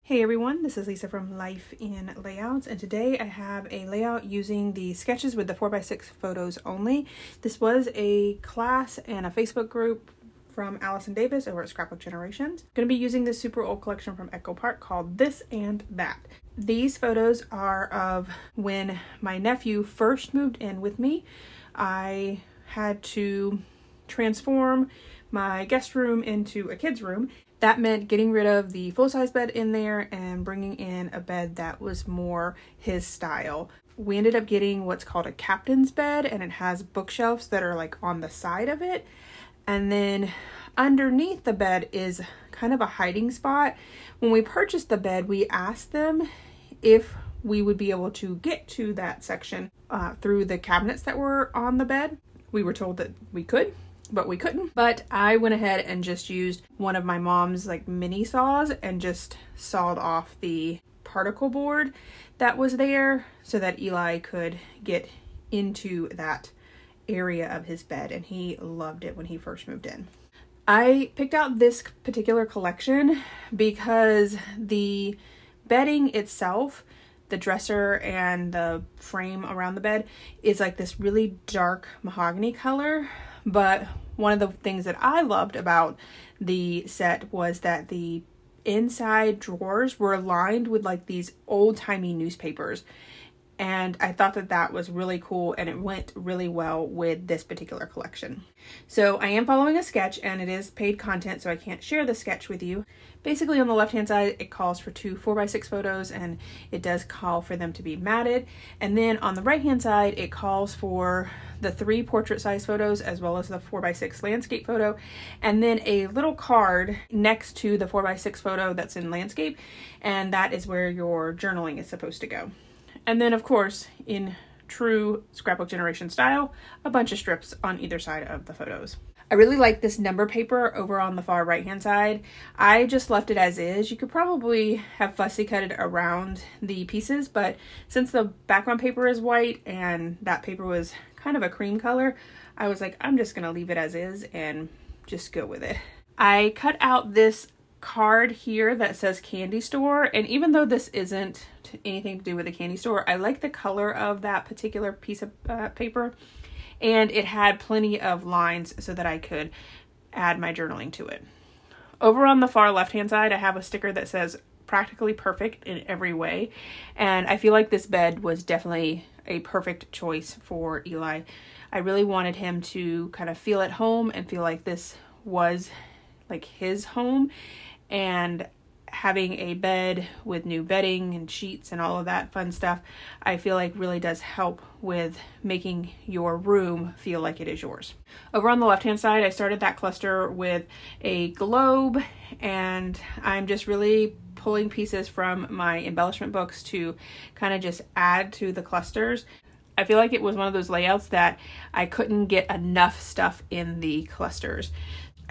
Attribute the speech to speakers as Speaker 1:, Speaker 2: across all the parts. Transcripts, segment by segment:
Speaker 1: Hey everyone, this is Lisa from Life in Layouts, and today I have a layout using the sketches with the 4x6 photos only. This was a class and a Facebook group from Allison Davis over at Scrapbook Generations. I'm going to be using this super old collection from Echo Park called This and That. These photos are of when my nephew first moved in with me. I had to transform my guest room into a kid's room. That meant getting rid of the full-size bed in there and bringing in a bed that was more his style. We ended up getting what's called a captain's bed, and it has bookshelves that are like on the side of it. And then underneath the bed is kind of a hiding spot. When we purchased the bed, we asked them if we would be able to get to that section through the cabinets that were on the bed. We were told that we could, but we couldn't. But I went ahead and just used one of my mom's like mini saws and just sawed off the particle board that was there so that Eli could get into that area of his bed, and he loved it when he first moved in. I picked out this particular collection because the bedding itself, the dresser and the frame around the bed, is like this really dark mahogany color. But one of the things that I loved about the set was that the inside drawers were lined with like these old-timey newspapers. And I thought that that was really cool, and it went really well with this particular collection. So I am following a sketch, and it is paid content, so I can't share the sketch with you. Basically on the left-hand side, it calls for 2 4x6 photos, and it does call for them to be matted. And then on the right-hand side, it calls for the 3 portrait-size photos as well as the 4x6 landscape photo, and then a little card next to the 4x6 photo that's in landscape, and that is where your journaling is supposed to go. And then, of course, in true Scrapbook Generation style, a bunch of strips on either side of the photos. I really like this number paper over on the far right-hand side. I just left it as is. You could probably have fussy cut it around the pieces, but since the background paper is white and that paper was kind of a cream color, I was like, I'm just gonna leave it as is and just go with it. I cut out this card here that says candy store, and even though this isn't anything to do with a candy store, I like the color of that particular piece of paper, and it had plenty of lines so that I could add my journaling to it. Over on the far left hand side, I have a sticker that says practically perfect in every way, and I feel like this bed was definitely a perfect choice for Eli. I really wanted him to kind of feel at home and feel like this was like his home, and having a bed with new bedding and sheets and all of that fun stuff, I feel like really does help with making your room feel like it is yours. Over on the left hand side, I started that cluster with a globe, and I'm just really pulling pieces from my embellishment books to kind of just add to the clusters. I feel like it was one of those layouts that I couldn't get enough stuff in the clusters.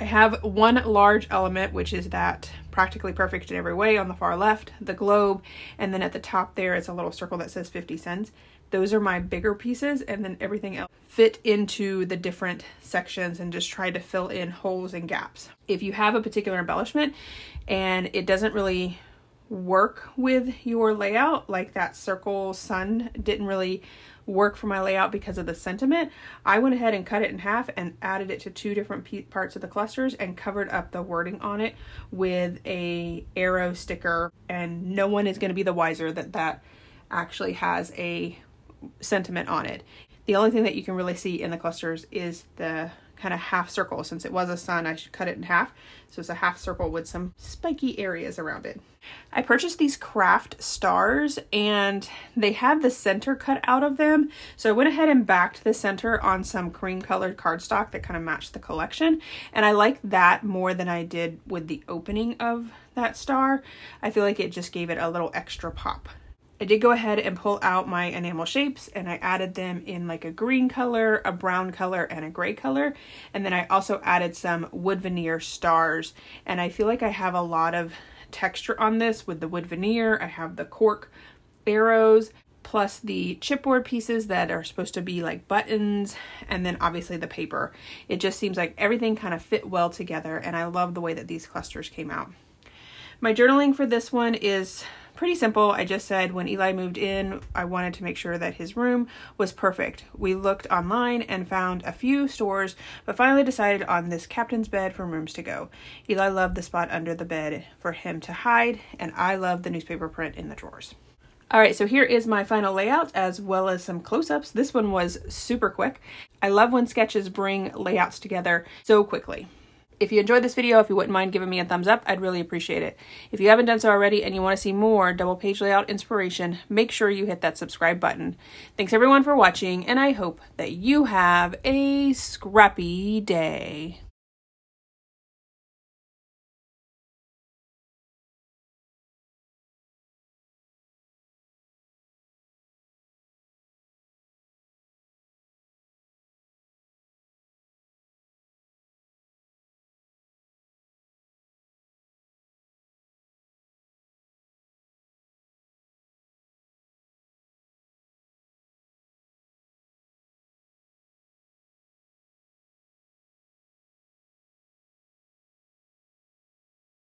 Speaker 1: I have one large element, which is that practically perfect in every way on the far left, the globe, and then at the top there is a little circle that says 50 cents. Those are my bigger pieces, and then everything else fit into the different sections and just try to fill in holes and gaps. If you have a particular embellishment and it doesn't really work with your layout, like that circle sun didn't really work for my layout because of the sentiment, I went ahead and cut it in half and added it to 2 different parts of the clusters and covered up the wording on it with a arrow sticker, and no one is going to be the wiser that that actually has a sentiment on it. The only thing that you can really see in the clusters is the kind of half circle. Since it was a sun, I should cut it in half, so it's a half circle with some spiky areas around it. I purchased these craft stars, and they had the center cut out of them, so I went ahead and backed the center on some cream colored cardstock that kind of matched the collection, and I like that more than I did with the opening of that star. I feel like it just gave it a little extra pop. I did go ahead and pull out my enamel shapes, and I added them in like a green color, a brown color, and a gray color. And then I also added some wood veneer stars, and I feel like I have a lot of texture on this with the wood veneer. I have the cork arrows, plus the chipboard pieces that are supposed to be like buttons, and then obviously the paper. It just seems like everything kind of fit well together, and I love the way that these clusters came out. My journaling for this one is pretty simple. I just said when Eli moved in, I wanted to make sure that his room was perfect. We looked online and found a few stores, but finally decided on this captain's bed from Rooms To Go. Eli loved the spot under the bed for him to hide, and I love the newspaper print in the drawers. All right, so here is my final layout as well as some close-ups. This one was super quick. I love when sketches bring layouts together so quickly. If you enjoyed this video, if you wouldn't mind giving me a thumbs up, I'd really appreciate it. If you haven't done so already and you want to see more double page layout inspiration, make sure you hit that subscribe button. Thanks everyone for watching, and I hope that you have a scrappy day.